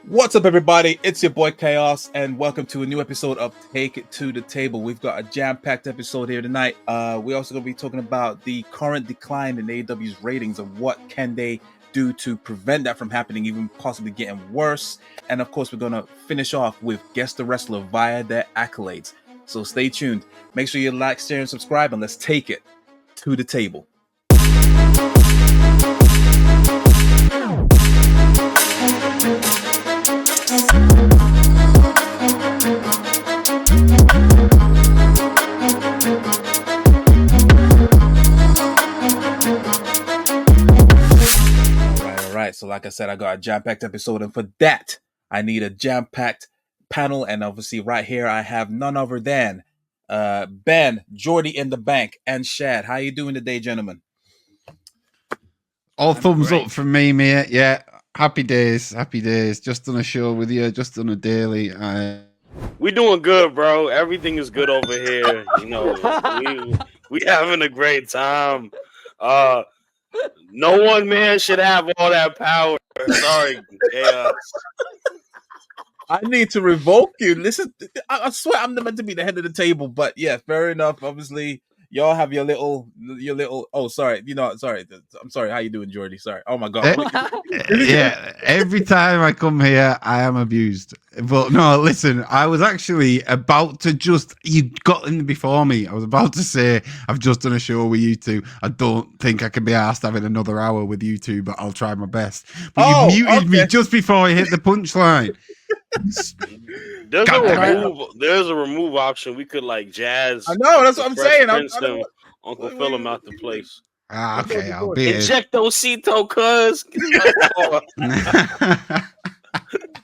What's up, everybody? It's your boy Chaos, and welcome to a new episode of Take It to the Table. We've got a jam-packed episode here tonight. We're also going to be talking about the current decline in AEW's ratings and what can they do to prevent that from happening, even possibly getting worse. And of course, we're going to finish off with Guess the Wrestler via their accolades. So stay tuned. Make sure you like, share, and subscribe, and let's take it to the table. So like I said, I got a jam-packed episode, and for that, I need a jam-packed panel, and obviously right here, I have none other than Ben, Jordy in the bank, and Shad. How you doing today, gentlemen? All thumbs up from me, mate. Yeah, happy days. Just done a show with you, just done a daily. We doing good, bro. Everything is good over here. You know, we having a great time. No one man should have all that power. Sorry, Chaos. I need to revoke you. Listen, I swear I'm meant to be the head of the table, but yeah, fair enough. Obviously, y'all have your little. Oh, sorry. Sorry. I'm sorry. How you doing, Jordy? Sorry. Oh my God. Yeah. Every time I come here, I am abused. But no, listen. I was actually about to you got in before me. I was about to say I've just done a show with you two. I don't think I can be asked having another hour with you two, but I'll try my best. But you muted me just before I hit the punchline. There's a remove option. We could like jazz. I know, that's what I'm saying. Uncle Phil him out the place. Okay, I'll be Injectocito, cuz.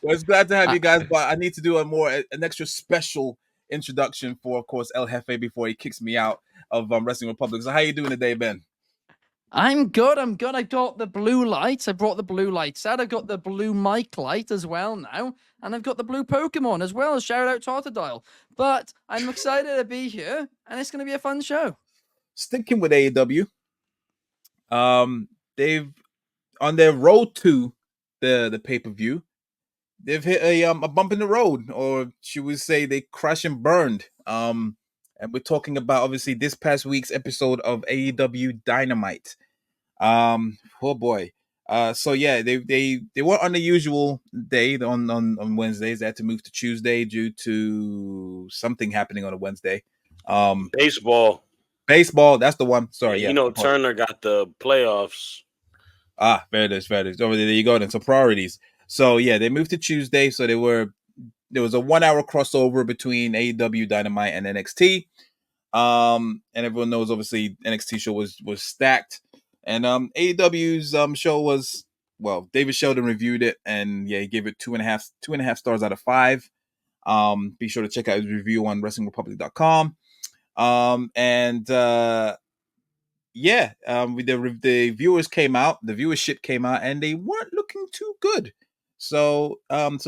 Well, it's glad to have you guys, but I need to do an extra special introduction for, of course, El Jefe before he kicks me out of Wrestling Republic. So how you doing today, Ben? I'm good. I got the blue lights. I brought the blue lights out. I've got the blue mic light as well now. And I've got the blue Pokemon as well. Shout out Totodile. But I'm excited to be here. And it's going to be a fun show. Sticking with AEW, they've, on their road to the pay-per-view, they've hit a bump in the road. Or should we say they crash and burned. And we're talking about, obviously, this past week's episode of AEW Dynamite. Oh boy. So yeah, they weren't on the usual day on Wednesdays. They had to move to Tuesday due to something happening on a Wednesday. Baseball, that's the one. Sorry, yeah. You know, Turner got the playoffs. There it is. Over there you go then. So priorities. So yeah, they moved to Tuesday. So there was a 1 hour crossover between AEW Dynamite and NXT. And everyone knows obviously NXT show was stacked. And AEW's show was, well, David Sheldon reviewed it, and yeah, he gave it 2.5 stars out of 5. Be sure to check out his review on WrestlingRepublic.com. The viewers came out, the viewership came out, and they weren't looking too good. So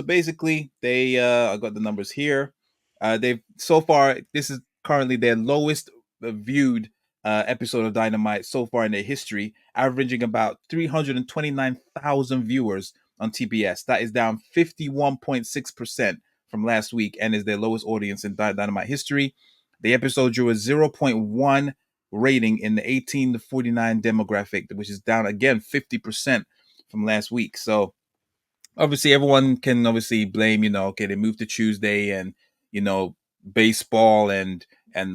basically, they I got the numbers here. They've so far, this is currently their lowest viewed episode of Dynamite so far in their history, averaging about 329,000 viewers on TBS. That is down 51.6% from last week and is their lowest audience in Dynamite history. The episode drew a 0.1 rating in the 18 to 49 demographic, which is down again 50% from last week. So obviously everyone can blame, they moved to Tuesday, and baseball and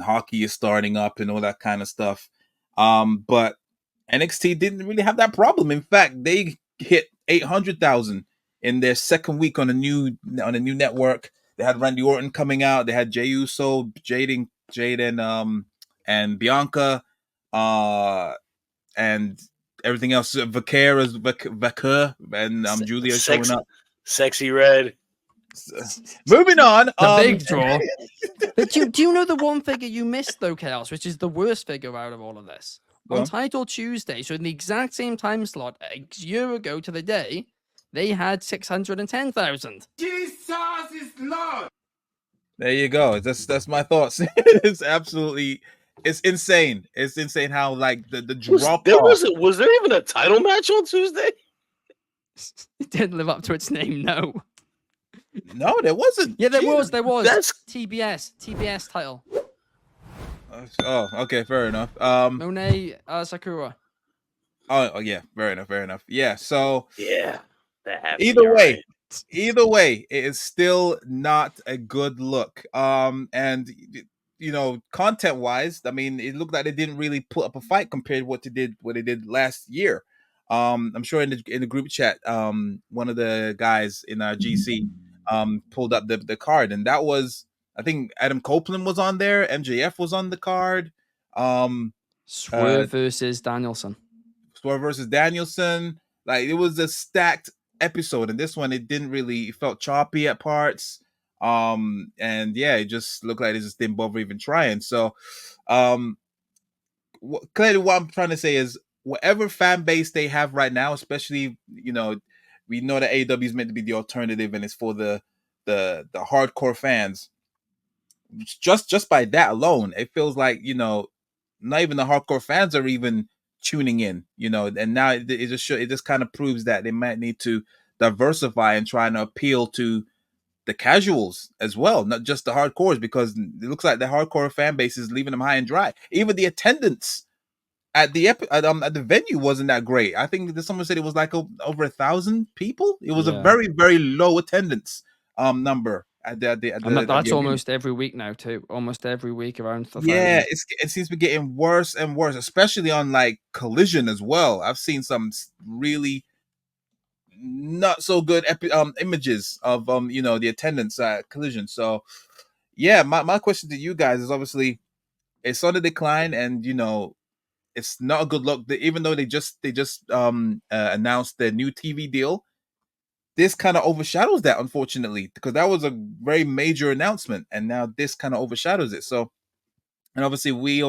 hockey is starting up and all that kind of stuff. But NXT didn't really have that problem. In fact, they hit 800,000 in their second week on a new network. They had Randy Orton coming out. They had Jey Uso, Jade and Bianca, and everything else. Vaquer and Julia showing up. Sexy Red. Moving on. The big draw. But do you know the one figure you missed though, Chaos, which is the worst figure out of all of this? On Title Tuesday, so in the exact same time slot, a year ago to the day, they had 610,000. Jesus is Lord. There you go. That's my thoughts. It's insane. It's insane how like the drop. Was there even a title match on Tuesday? It didn't live up to its name, no. No, there wasn't. Yeah, there was. Jesus. There was. That's TBS title. Oh, okay, fair enough. Monet Sakura. Oh, yeah, fair enough. Yeah, so yeah. That happened. either You're way, right. it is still not a good look. And content wise, I mean, it looked like they didn't really put up a fight compared to what they did last year. I'm sure in the group chat, one of the guys in our GC pulled up the card, and that was, I think, Adam Copeland was on there, MJF was on the card, Swerve versus Danielson. Swerve versus Danielson. Like, it was a stacked episode, and this one, it felt choppy at parts. And yeah, it just looked like it just didn't bother even trying. So clearly what I'm trying to say is, whatever fan base they have right now, especially, we know that AEW is meant to be the alternative, and it's for the hardcore fans. Just by that alone, it feels like, not even the hardcore fans are even tuning in, and now it just kind of proves that they might need to diversify and try and appeal to the casuals as well, not just the hardcores, because it looks like the hardcore fan base is leaving them high and dry. Even the attendance at the venue wasn't that great. I think that someone said it was like over 1,000 people. It was a very, very low attendance number at That's almost every week now too. Almost every week around. Yeah, it seems to be getting worse and worse, especially on like Collision as well. I've seen some really not so good images of the attendance at Collision. So yeah, my question to you guys is, obviously it's on the decline, and it's not a good look. Even though they just announced their new TV deal, this kind of overshadows that, unfortunately, because that was a very major announcement, and now this kind of overshadows it. So, and obviously we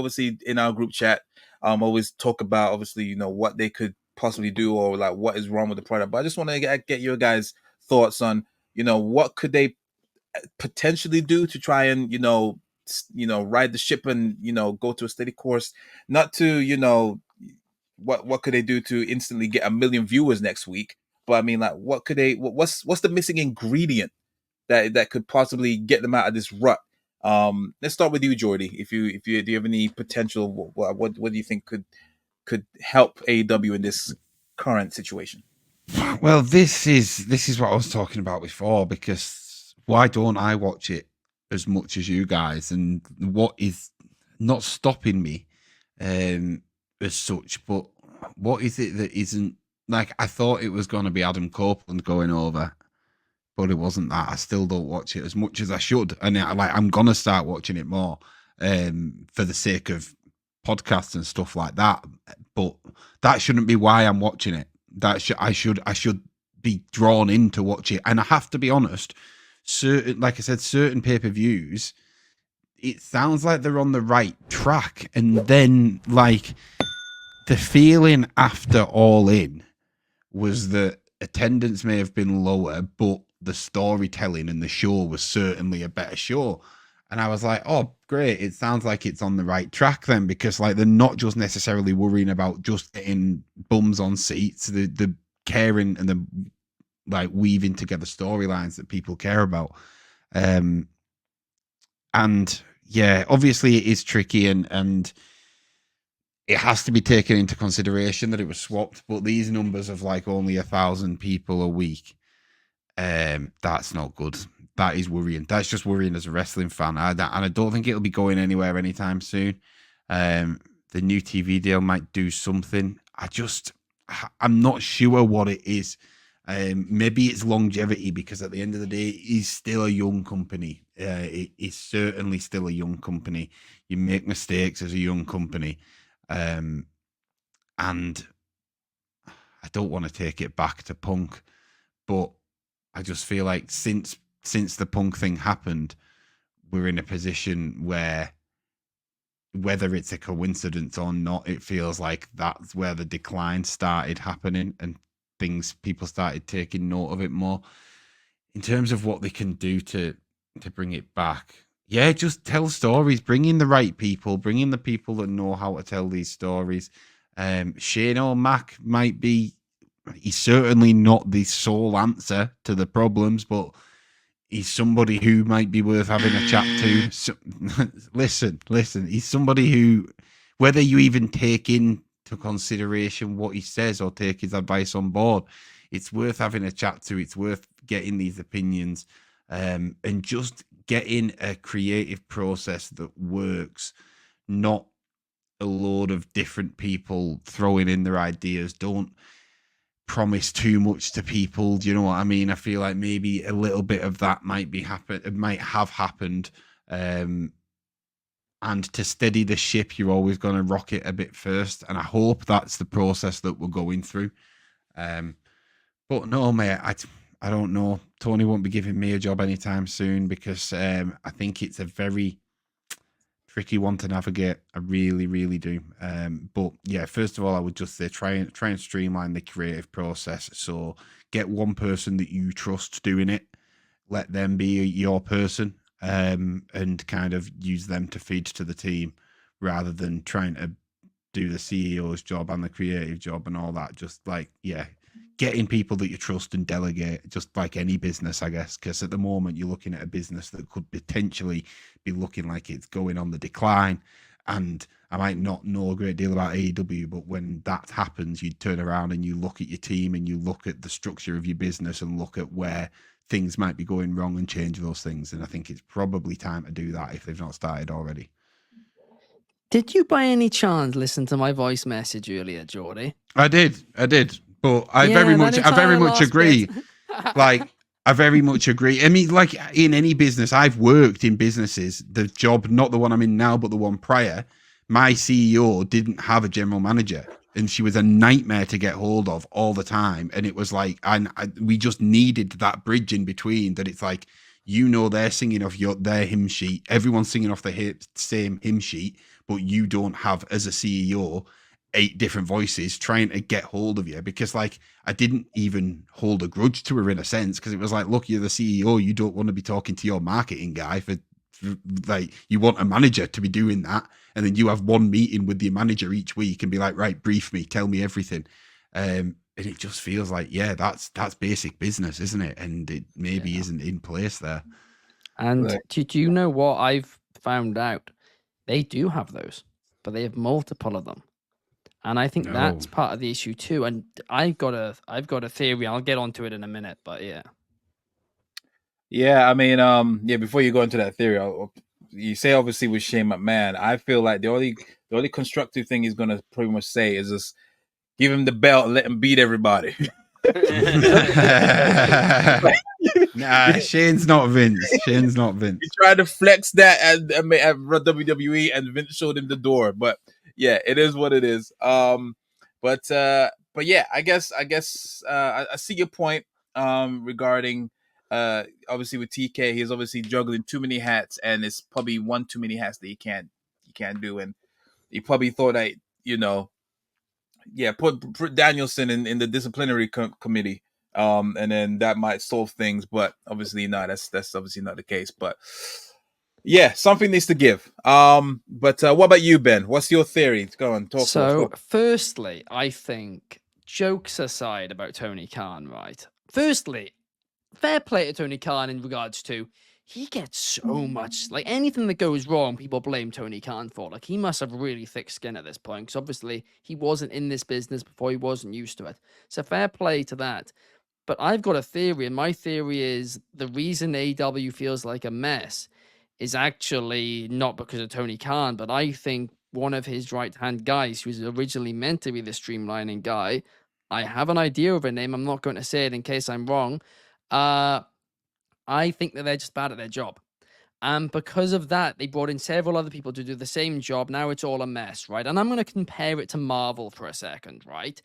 in our group chat always talk about, obviously, what they could possibly do, or like what is wrong with the product. But I just want to get your guys' thoughts on, what could they potentially do to try and ride the ship and go to a steady course, not to what could they do to instantly get 1 million viewers next week, but I mean, like, what could they what's the missing ingredient that could possibly get them out of this rut? Let's start with you, Jordy. If you do you have any potential, what do you think could help AEW in this current situation? Well, this is what I was talking about before, because why don't I watch it as much as you guys? And what is not stopping me as such, but what is it that isn't? Like, I thought it was going to be Adam Copeland going over, but it wasn't that. I still don't watch it as much as I should, and I'm going to start watching it more for the sake of podcasts and stuff like that. But that shouldn't be why I'm watching it. I should be drawn in to watch it. And I have to be honest, certain pay-per-views, it sounds like they're on the right track. And then, like, the feeling after All In was that attendance may have been lower, but the storytelling and the show was certainly a better show. And I was like, oh, great. It sounds like it's on the right track then, because like they're not just necessarily worrying about just getting bums on seats. The caring and the like weaving together storylines that people care about. And yeah, obviously it is tricky, and it has to be taken into consideration that it was swapped. But these numbers of like only 1,000 people a week, that's not good. That is worrying. That's just worrying as a wrestling fan. And I don't think it'll be going anywhere anytime soon. The new TV deal might do something. I'm not sure what it is. Maybe it's longevity, because at the end of the day, it's still a young company. It is certainly still a young company. You make mistakes as a young company. And I don't want to take it back to Punk, but I just feel like since the Punk thing happened, we're in a position where, whether it's a coincidence or not, it feels like that's where the decline started happening, and people started taking note of it more. In terms of what they can do to bring it back, yeah, just tell stories, bring in the right people, bring in the people that know how to tell these stories. Shane O'Mac might be, he's certainly not the sole answer to the problems, but he's somebody who might be worth having a chat to. So, listen, he's somebody who, whether you even take into consideration what he says or take his advice on board, it's worth having a chat to. It's worth getting these opinions, and just getting a creative process that works, not a load of different people throwing in their ideas. Don't promise too much to people. Do you know what I mean? I feel like maybe a little bit of that might have happened. And to steady the ship, you're always going to rock it a bit first. And I hope that's the process that we're going through. But no, mate, I don't know. Tony won't be giving me a job anytime soon because I think it's a very tricky one to navigate. I really, really do. But yeah, first of all, I would just say try and streamline the creative process. So get one person that you trust doing it, let them be your person, and kind of use them to feed to the team rather than trying to do the CEO's job and the creative job and all that. Just like, yeah, getting people that you trust and delegate, just like any business, I guess, because at the moment you're looking at a business that could potentially be looking like it's going on the decline. And I might not know a great deal about AEW, but when that happens, you turn around and you look at your team and you look at the structure of your business and look at where things might be going wrong and change those things. And I think it's probably time to do that if they've not started already. Did you by any chance listen to my voice message earlier, Jordy? I did. But I very much agree. Like, I very much agree. I mean, like in any business, I've worked in businesses, the job, not the one I'm in now, but the one prior, my CEO didn't have a general manager and she was a nightmare to get hold of all the time. And it was like, we just needed that bridge in between that. It's like, they're singing off their hymn sheet. Everyone's singing off the same hymn sheet, but you don't have, as a CEO, 8 different voices trying to get hold of you. Because like, I didn't even hold a grudge to her in a sense, because it was like, look, you're the CEO, you don't want to be talking to your marketing guy for like, you want a manager to be doing that, and then you have one meeting with the manager each week and be like, right, brief me, tell me everything. And it just feels like, yeah, that's basic business, isn't it? And it maybe isn't in place there. And do you know what I've found out? They do have those, but they have multiple of them. And I think that's part of the issue too. And I've got a theory. I'll get onto it in a minute, but yeah. Yeah, I mean, before you go into that theory, you say obviously with Shane McMahon, I feel like the only constructive thing he's gonna pretty much say is just give him the belt and let him beat everybody. Nah, Shane's not Vince. He tried to flex that at WWE, and Vince showed him the door. But yeah, it is what it is. But yeah, I guess I see your point regarding obviously with TK, he's obviously juggling too many hats, and it's probably one too many hats that he can't do, and he probably thought that put Danielson in the disciplinary committee. And then that might solve things, but obviously not. That's obviously not the case. But yeah, something needs to give. But what about you, Ben? What's your theory? Go on, talk. So, firstly, I think, jokes aside about Tony Khan, right? Firstly, fair play to Tony Khan in regards to he gets so much, like anything that goes wrong, people blame Tony Khan for. Like, he must have really thick skin at this point, because obviously he wasn't in this business before, he wasn't used to it. So fair play to that. But I've got a theory, and my theory is the reason AEW feels like a mess is actually not because of Tony Khan, but I think one of his right-hand guys, who was originally meant to be the streamlining guy, I have an idea of a name, I'm not going to say it in case I'm wrong, I think that they're just bad at their job. And because of that, they brought in several other people to do the same job. Now it's all a mess, right? And I'm going to compare it to Marvel for a second, right?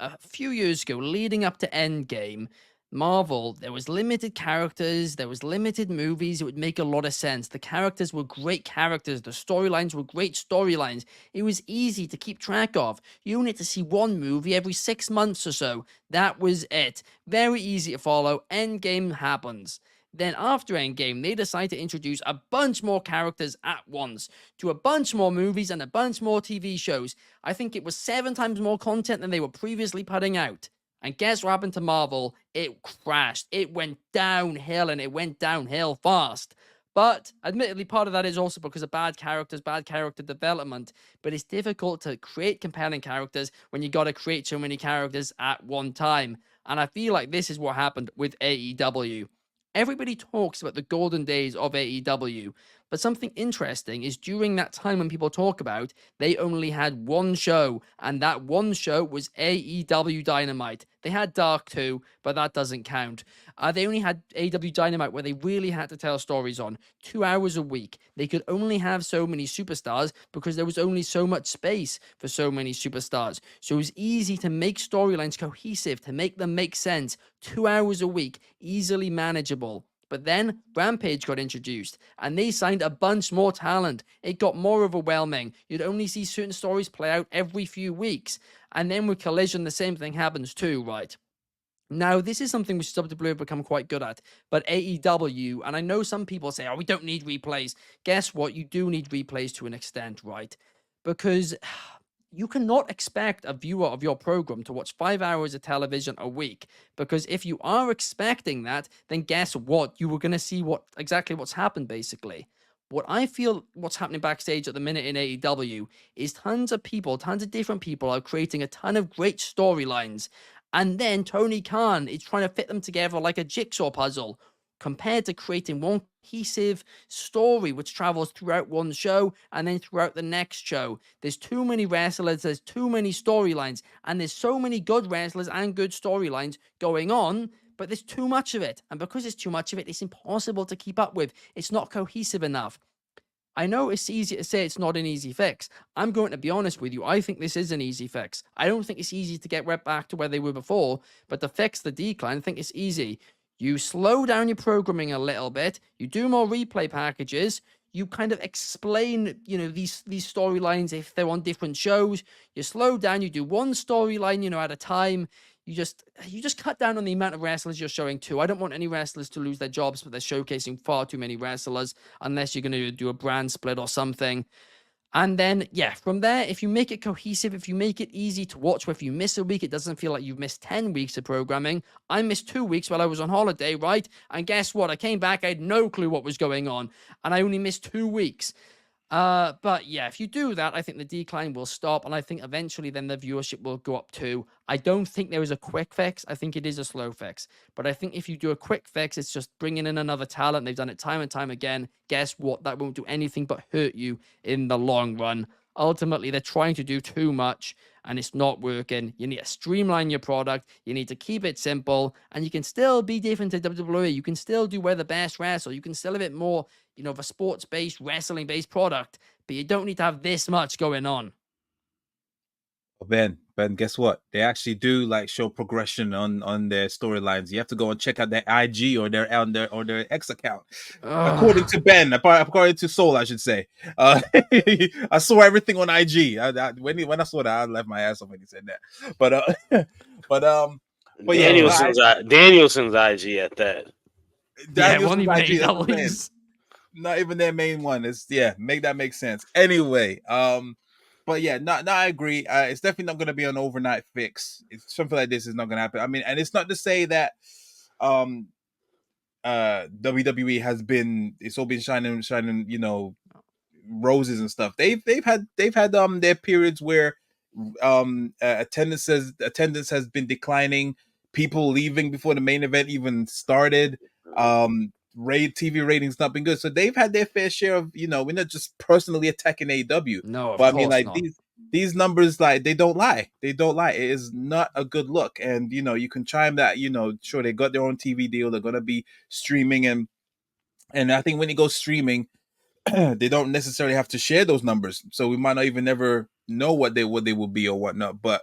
A few years ago, leading up to Endgame, Marvel, there was limited characters, there was limited movies, it would make a lot of sense. The characters were great characters, the storylines were great storylines. It was easy to keep track of. You only had to see one movie every 6 months or so. That was it. Very easy to follow. Endgame happens. Then after Endgame, they decide to introduce a bunch more characters at once to a bunch more movies and a bunch more TV shows. I think it was 7 times more content than they were previously putting out. And guess what happened to Marvel? It crashed. It went downhill, and it went downhill fast. But admittedly, part of that is also because of bad characters, bad character development. But it's difficult to create compelling characters when you got to create so many characters at one time. And I feel like this is what happened with AEW. Everybody talks about the golden days of AEW, but something interesting is during that time when people talk about, they only had one show, and that one show was AEW Dynamite. They had Dark too, but that doesn't count. They only had AEW Dynamite where they really had to tell stories on 2 hours a week. They could only have so many superstars because there was only so much space for so many superstars. So it was easy to make storylines cohesive, to make them make sense. 2 hours a week, easily manageable. But then Rampage got introduced and they signed a bunch more talent. It got more overwhelming. You'd only see certain stories play out every few weeks. And then with Collision, the same thing happens too, right? Now, this is something which WWE have become quite good at, but AEW, and I know some people say, oh, we don't need replays. Guess what? You do need replays to an extent, right? Because you cannot expect a viewer of your program to watch 5 hours of television a week, because if you are expecting that, then guess what? You were going to see exactly what's happened, basically. What I feel what's happening backstage at the minute in AEW is tons of people, tons of different people are creating a ton of great storylines. And then Tony Khan is trying to fit them together like a jigsaw puzzle, compared to creating one cohesive story which travels throughout one show and then throughout the next show. There's too many wrestlers, there's too many storylines, and there's so many good wrestlers and good storylines going on, but there's too much of it. And because there's too much of it, it's impossible to keep up with. It's not cohesive enough. I know it's easy to say it's not an easy fix. I'm going to be honest with you. I think this is an easy fix. I don't think it's easy to get right back to where they were before, but to fix the decline, I think it's easy. You slow down your programming a little bit. You do more replay packages. You kind of explain, these storylines if they're on different shows. You slow down. You do one storyline, at a time. You just cut down on the amount of wrestlers you're showing too. I don't want any wrestlers to lose their jobs, but they're showcasing far too many wrestlers unless you're going to do a brand split or something. And then, from there, if you make it cohesive, if you make it easy to watch, where if you miss a week, it doesn't feel like you've missed 10 weeks of programming. I missed 2 weeks while I was on holiday, right? And guess what? I came back, I had no clue what was going on, and I only missed 2 weeks. But if you do that, I think the decline will stop, and I think eventually then the viewership will go up too. I don't think there is a quick fix. I think it is a slow fix. But I think if you do a quick fix, it's just bringing in another talent. They've done it time and time again. Guess what? That won't do anything but hurt you in the long run. Ultimately, they're trying to do too much, and it's not working. You need to streamline your product. You need to keep it simple, and you can still be different to WWE. You can still do where the best wrestle. You can still have it more, of a sports-based, wrestling-based product, but you don't need to have this much going on. Ben, guess what? They actually do show progression on their storylines. You have to go and check out their IG or their X account. According to Ben, according to Soul, I should say. I saw everything on IG. When I saw that, I left my ass off when he said that. But Danielson's IG at that. Danielson's IG. Not even their main one. It's make that make sense. Anyway, but I agree. It's definitely not going to be an overnight fix. It's something like this is not going to happen. I mean, and it's not to say that WWE has been, it's all been shining, roses and stuff. They've had their periods where attendance has been declining, people leaving before the main event even started. TV ratings not been good, so they've had their fair share of, we're not just personally attacking AEW. No, but I mean, not. These numbers, they don't lie. It is not a good look. And you can chime that, sure, they got their own TV deal, they're gonna be streaming, and I think when you go streaming, they don't necessarily have to share those numbers, so we might not even ever know what they will be or whatnot. But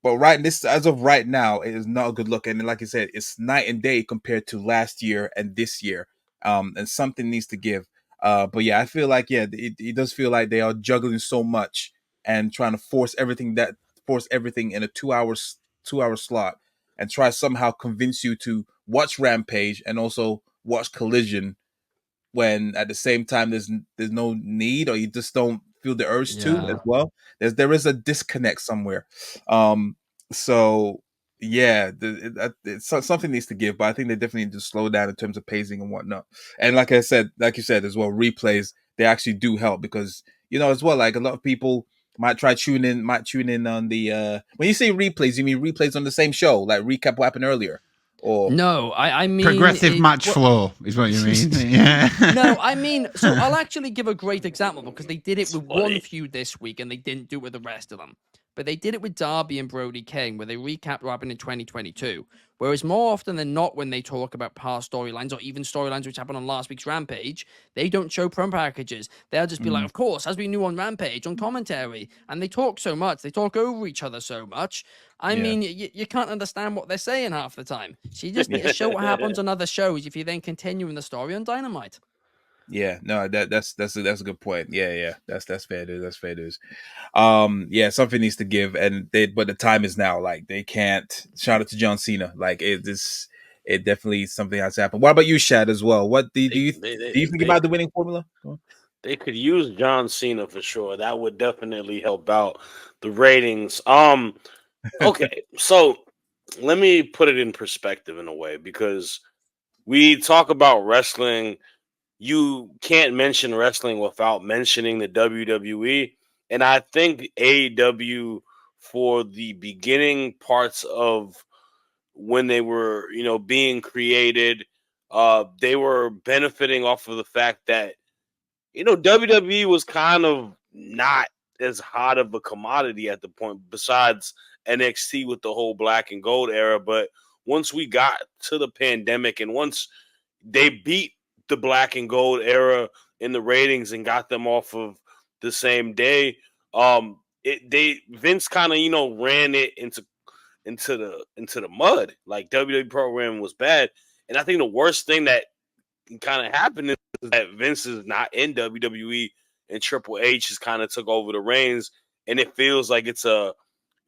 as of right now, it is not a good look. And like I said, it's night and day compared to last year and this year. And something needs to give. But I feel like, it does feel like they are juggling so much and trying to force everything in a 2 hours slot and try somehow convince you to watch Rampage and also watch Collision, when at the same time there's no need, or you just don't feel the urge to as well. There is a disconnect somewhere. So Yeah, something needs to give, but I think they definitely need to slow down in terms of pacing and whatnot. And like you said as well, replays they actually do help because as well, like a lot of people might tune in on the when you say replays, you mean replays on the same show, like recap what happened earlier, or No, I mean Progressive match well, flow is what you mean. Yeah. no, I mean, so I'll actually give a great example because they did it with one funny. feud this week and they didn't do it with the rest of them. But they did it with Darby and Brody King, where they recapped what happened in 2022. Whereas more often than not, when they talk about past storylines or even storylines which happened on last week's Rampage, they don't show promo packages. They'll just be like, of course, as we knew on Rampage, on commentary. And they talk so much, they talk over each other so much. I mean, you can't understand what they're saying half the time. So you just need to show what happens on other shows if you then continue in the story on Dynamite. yeah, no, that's a good point. Yeah, that's fair dude. That's fair dude. Yeah, something needs to give, but the time is now. Like they can't. Shout out to John Cena. Like it definitely something has to happen. What about you, Shad, as well? What do you think about the winning formula? Go on. They could use John Cena for sure. That would definitely help out the ratings. Okay, so let me put it in perspective in a way because we talk about wrestling. You can't mention wrestling without mentioning the WWE. And I think AEW for the beginning parts of when they were, being created, they were benefiting off of the fact that, WWE was kind of not as hot of a commodity at the point, besides NXT with the whole black and gold era. But once we got to the pandemic and once they beat the black and gold era in the ratings and got them off of the same day, Vince kind of ran it into the mud. Like WWE programming was bad, and I think the worst thing that kind of happened is that Vince is not in WWE and Triple H has kind of took over the reins, and it feels like it's a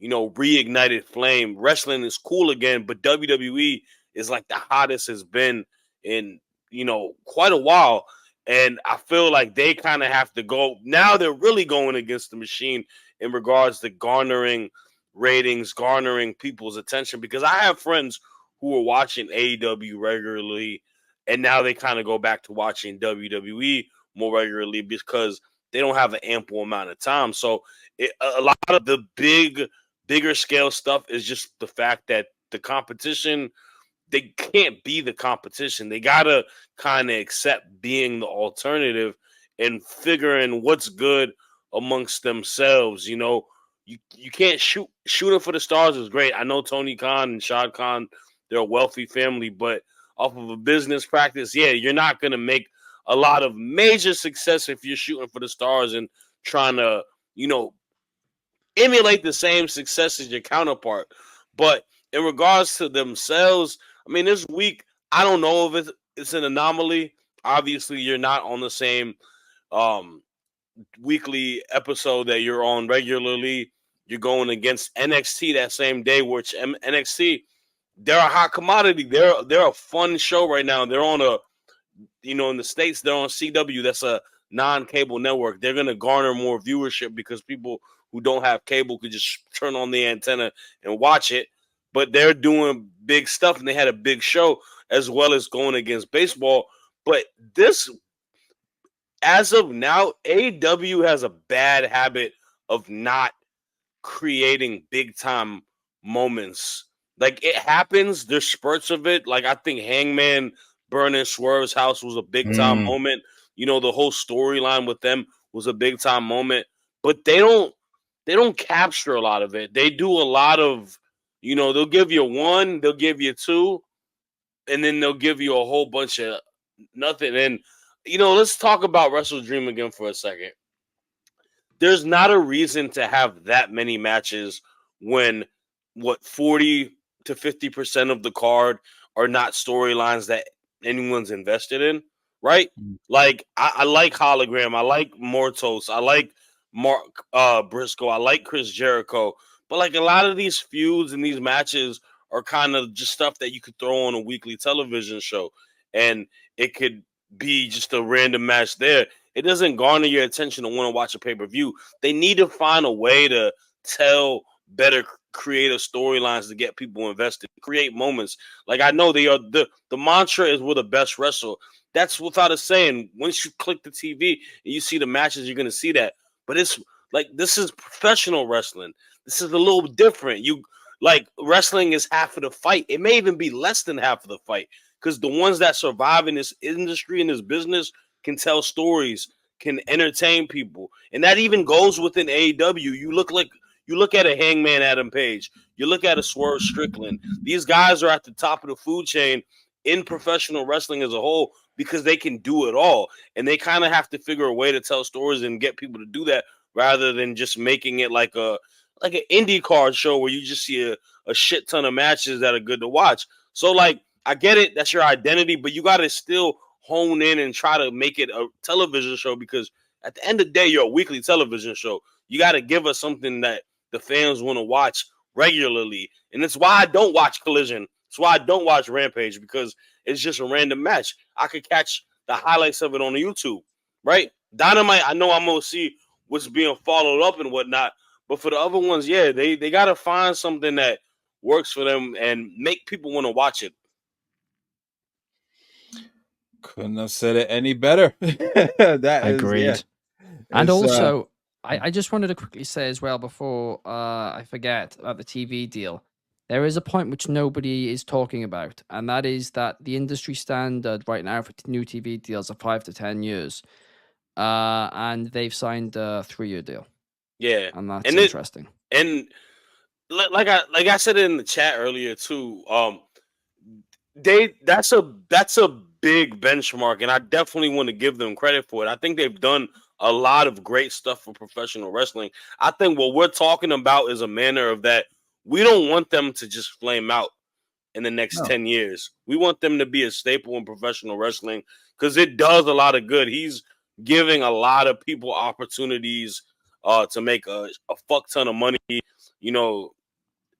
reignited flame. Wrestling is cool again, but WWE is like the hottest has been in quite a while. And I feel like they kind of have to go now. They're really going against the machine in regards to garnering ratings, garnering people's attention. Because I have friends who are watching AEW regularly, and now they kind of go back to watching WWE more regularly because they don't have an ample amount of time. So a lot of the bigger scale stuff is just the fact that the competition, they can't be the competition. They gotta kind of accept being the alternative and figuring what's good amongst themselves. You can't shooting for the stars is great. I know Tony Khan and Shad Khan, they're a wealthy family, but off of a business practice, yeah, you're not gonna make a lot of major success if you're shooting for the stars and trying to, emulate the same success as your counterpart. But in regards to themselves, I mean, this week, I don't know if it's an anomaly. Obviously, you're not on the same weekly episode that you're on regularly. You're going against NXT that same day, which NXT, they're a hot commodity. They're a fun show right now. They're on in the States, they're on CW. That's a non-cable network. They're going to garner more viewership because people who don't have cable could just turn on the antenna and watch it. But they're doing big stuff, and they had a big show as well as going against baseball. But this, as of now, AEW has a bad habit of not creating big-time moments. Like, it happens. There's spurts of it. Like, I think Hangman burning Swerve's house was a big-time moment. The whole storyline with them was a big-time moment. But they don't capture a lot of it. They do a lot of, they'll give you one, they'll give you two, and then they'll give you a whole bunch of nothing. And, let's talk about Wrestle Dream again for a second. There's not a reason to have that many matches when 40 to 50% of the card are not storylines that anyone's invested in, right? Like I like Hologram, I like Mortos, I like Mark Briscoe, I like Chris Jericho, but like a lot of these feuds and these matches are kind of just stuff that you could throw on a weekly television show, and it could be just a random match there. It doesn't garner your attention to want to watch a pay-per-view. They need to find a way to tell better creative storylines to get people invested, create moments. Like I know they are the mantra is we're the best wrestler. That's without a saying. Once you click the TV and you see the matches, you're gonna see that. But it's like this is professional wrestling. This is a little different. You like wrestling is half of the fight. It may even be less than half of the fight because the ones that survive in this industry in this business can tell stories, can entertain people, and that even goes within AEW. You look at a Hangman Adam Page, you look at a Swerve Strickland. These guys are at the top of the food chain in professional wrestling as a whole because they can do it all, and they kind of have to figure a way to tell stories and get people to do that rather than just making it like an indie card show where you just see a shit ton of matches that are good to watch. So like I get it, that's your identity, but you got to still hone in and try to make it a television show because at the end of the day, you're a weekly television show. You got to give us something that the fans want to watch regularly. And it's why I don't watch Collision. It's why I don't watch Rampage because it's just a random match. I could catch the highlights of it on the YouTube, right? Dynamite, I know I'm going to see what's being followed up and whatnot. But for the other ones, yeah, they got to find something that works for them and make people want to watch it. Couldn't have said it any better. That Agreed. is, yeah. And It's, also, I just wanted to quickly say as well before I forget about the TV deal. There is a point which nobody is talking about, and that is that the industry standard right now for new TV deals are 5 to 10 years. And they've signed a 3-year deal. Yeah. And that's interesting. And like I said in the chat earlier too, that's a big benchmark, and I definitely want to give them credit for it. I think they've done a lot of great stuff for professional wrestling. I think what we're talking about is a manner of that we don't want them to just flame out in the next 10 years. We want them to be a staple in professional wrestling because it does a lot of good. He's giving a lot of people opportunities to make a fuck ton of money, you know,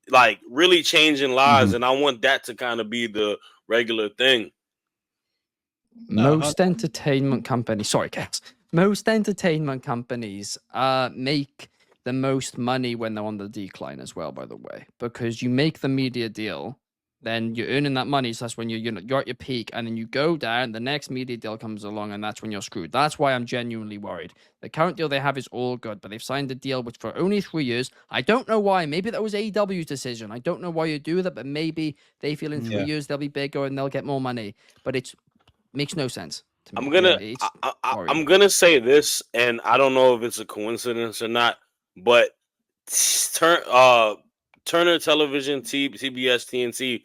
like really changing lives. And I want that to kind of be the regular thing. Most entertainment companies, sorry, Chaos. Most entertainment companies make the most money when they're on the decline as well, by the way, because you make the media deal, then you're earning that money. So that's when you're at your peak, and then you go down, the next media deal comes along, and that's when you're screwed. That's why I'm genuinely worried. The current deal they have is all good, but they've signed a deal which for only 3 years. I don't know why. Maybe that was AEW's decision. I don't know why you do that, but maybe they feel in 3 years they'll be bigger and they'll get more money. But it makes no sense to me. I'm gonna say this, and I don't know if it's a coincidence or not, but Turner Television, TBS, TNT,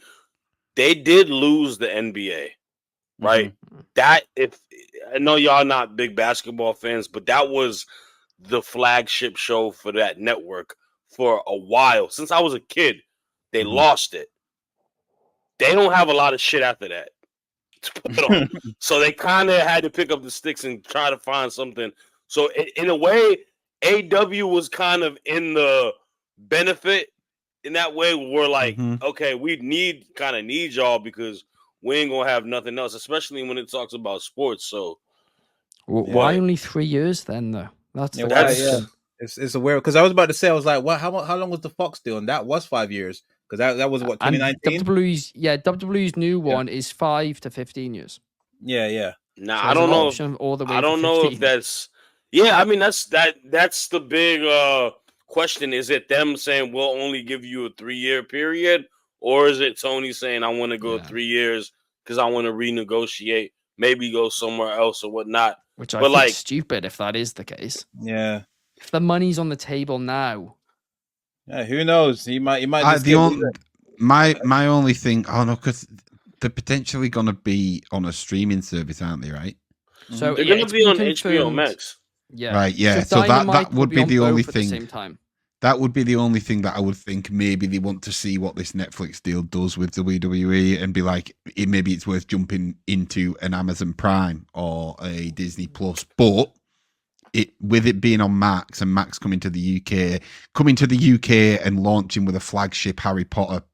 they did lose the NBA, right? That if I know y'all not big basketball fans, but that was the flagship show for that network for a while. Since I was a kid, they lost it. They don't have a lot of shit after that to put on. So they kind of had to pick up the sticks and try to find something. So in a way, AW was kind of in the benefit in that way. We're like, okay, we need y'all because we ain't gonna have nothing else, especially when it talks about sports. So why only 3 years then, though? That's it's a weird because I was about to say, I was like, what? How long was the Fox deal? And that was 5 years because that was what 2019. WWE's new one is 5 to 15 years. Yeah. Nah, So I don't know. all the way I don't know if that's. Yeah, I mean that's the big question. Is it them saying we'll only give you a 3-year period, or is it Tony saying I want to go 3 years because I want to renegotiate, maybe go somewhere else or whatnot? Which I think is stupid if that is the case. Yeah. If the money's on the table now. Yeah, who knows? He might just my only thing, because they're potentially gonna be on a streaming service, aren't they, right? So they're gonna be on HBO Max. Yeah. Right, yeah. So that would be the only thing. Same time. That would be the only thing that I would think maybe they want to see what this Netflix deal does with WWE and be like, maybe it's worth jumping into an Amazon Prime or a Disney Plus. But with it being on Max and Max coming to the UK and launching with a flagship Harry Potter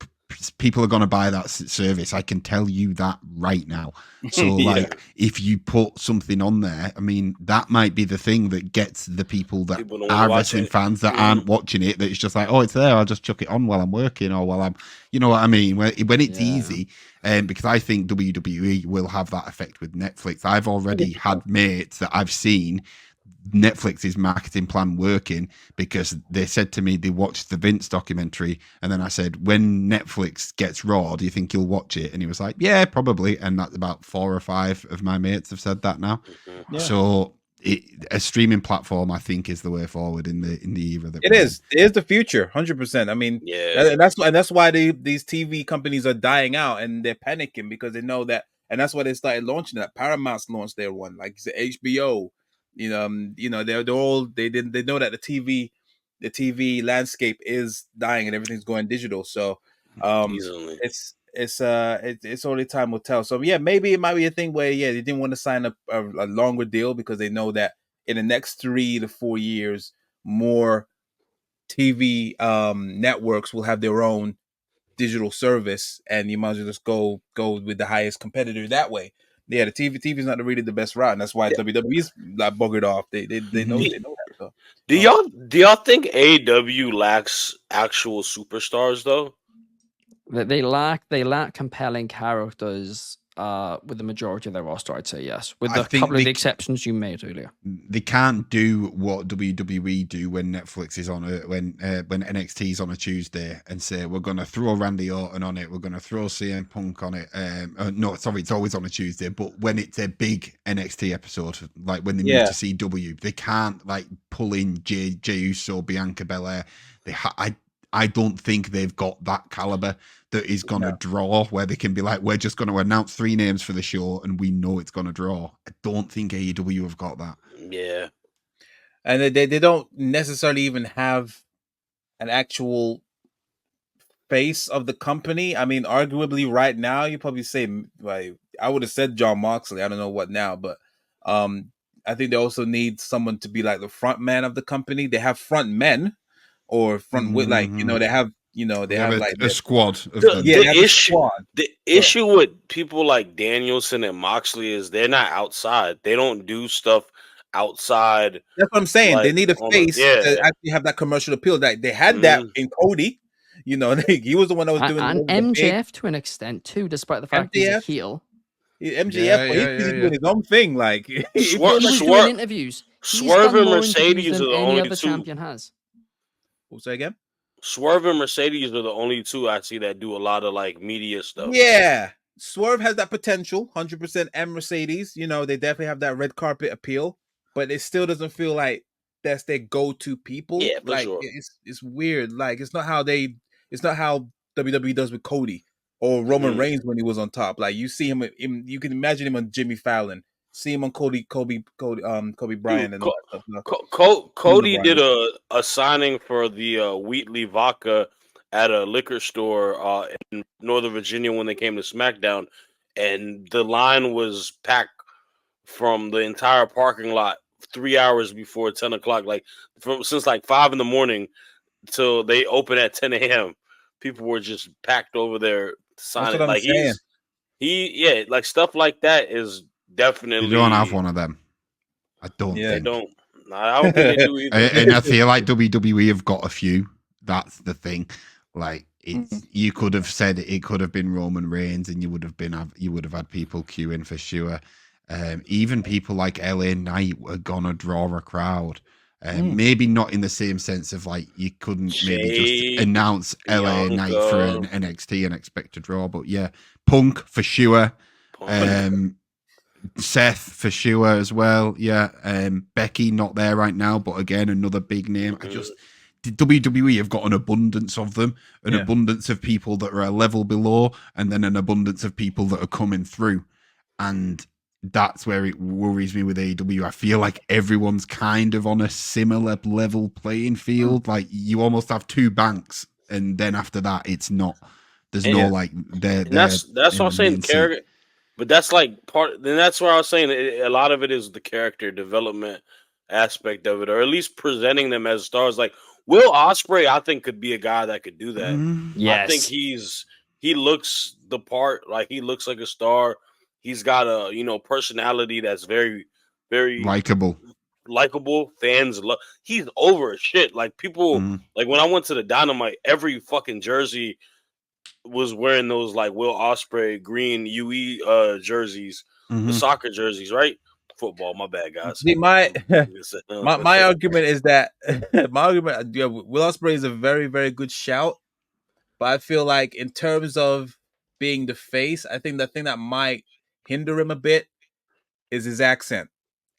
people are going to buy that service. I can tell you that right now. So like if you put something on there, I mean, that might be the thing that gets the people that are wrestling fans that aren't watching it, that it's just like, oh, it's there, I'll just chuck it on while I'm working or while I'm, you know what I mean, when it's easy. Because I think WWE will have that effect with Netflix. I've already had mates that I've seen Netflix's marketing plan working because they said to me they watched the Vince documentary, and then I said, when Netflix gets Raw, do you think you'll watch it? And he was like, yeah, probably. And that's about 4 or 5 of my mates have said that now. So a streaming platform, I think, is the way forward in the era that it is. It is the future, 100%. I mean, and that's why these TV companies are dying out and they're panicking because they know that, and that's why they started launching that. Paramount's launched their one, like you said, HBO. You know, they're all they know that the TV landscape is dying and everything's going digital. So, it's only time will tell. So yeah, maybe it might be a thing where they didn't want to sign a longer deal because they know that in the next 3 to 4 years, more TV networks will have their own digital service, and you might as well just go with the highest competitor that way. Yeah, the TV is not really the best route, and that's why WWE's like buggered off. They know that. So. Do y'all think AEW lacks actual superstars though? They lack compelling characters with the majority of their roster, I'd say yes. With a couple of the exceptions you made earlier. They can't do what WWE do when Netflix is on when NXT is on a Tuesday and say we're going to throw Randy Orton on it, we're going to throw CM Punk on it. No, sorry, it's always on a Tuesday, but when it's a big NXT episode, like when they move to CW, they can't like pull in Jey Uso, Bianca Belair. I don't think they've got that caliber that is going to draw where they can be like, we're just going to announce 3 names for the show and we know it's going to draw. I don't think AEW have got that. Yeah. And they don't necessarily even have an actual face of the company. I mean, arguably right now, you probably say, like, I would have said John Moxley. I don't know what now, but I think they also need someone to be like the front man of the company. They have front men or front with, like, you know, they have like a squad of them. The issue with people like Danielson and Moxley is they're not outside. They don't do stuff outside. That's what I'm saying. Like, they need a face to actually have that commercial appeal. That they had that in Cody. You know, he was the one that was doing and MJF to an extent too, despite the fact he's a heel. MJF, he's doing his own thing. Like he's doing interviews. Swerve and Mercedes are the only other champion has. We'll say again. Swerve and Mercedes are the only 2 I see that do a lot of like media stuff. Yeah, Swerve has that potential, 100%, and Mercedes. You know, they definitely have that red carpet appeal, but it still doesn't feel like that's their go-to people. Yeah, for like sure. It's weird. Like it's not how WWE does with Cody or Roman Reigns when he was on top. Like you see him, you can imagine him on Jimmy Fallon. See him on Kobe Bryant and all that stuff. Cody did a signing for the Wheatley vodka at a liquor store in Northern Virginia when they came to SmackDown, and the line was packed from the entire parking lot 3 hours before 10 o'clock. Like since like 5 a.m. till they open at 10 a.m. People were just packed over there signing. Like like stuff like that is. Definitely, you don't have one of them. I don't think. They don't. I don't think they do either. And I feel like WWE have got a few. That's the thing. Like you could have said it could have been Roman Reigns, and you would have had people queuing for sure. Even people like LA Knight were gonna draw a crowd. Maybe not in the same sense of like you couldn't maybe just announce LA Knight for an NXT and expect to draw, but yeah, Punk for sure. Seth for sure as well. Yeah. Becky not there right now, but again, another big name. WWE have got an abundance of them, abundance of people that are a level below, and then an abundance of people that are coming through. And that's where it worries me with AEW. I feel like everyone's kind of on a similar level playing field. Like you almost have 2 banks, and then after that, it's not. There's no like. That's what I'm saying. Character. But that's like part. Then that's where I was saying a lot of it is the character development aspect of it, or at least presenting them as stars. Like Will Ospreay, I think could be a guy that could do that. Yes. I think he's he looks the part. Like he looks like a star. He's got a personality that's very, very Likeable. likable. Fans love. He's over as shit. Like people, like when I went to the Dynamite, every fucking jersey was wearing those like Will Ospreay green UE jerseys, the soccer jerseys, right? Football, my bad, guys. See, my argument is that Will Ospreay is a very, very good shout, but I feel like in terms of being the face, I think the thing that might hinder him a bit is his accent.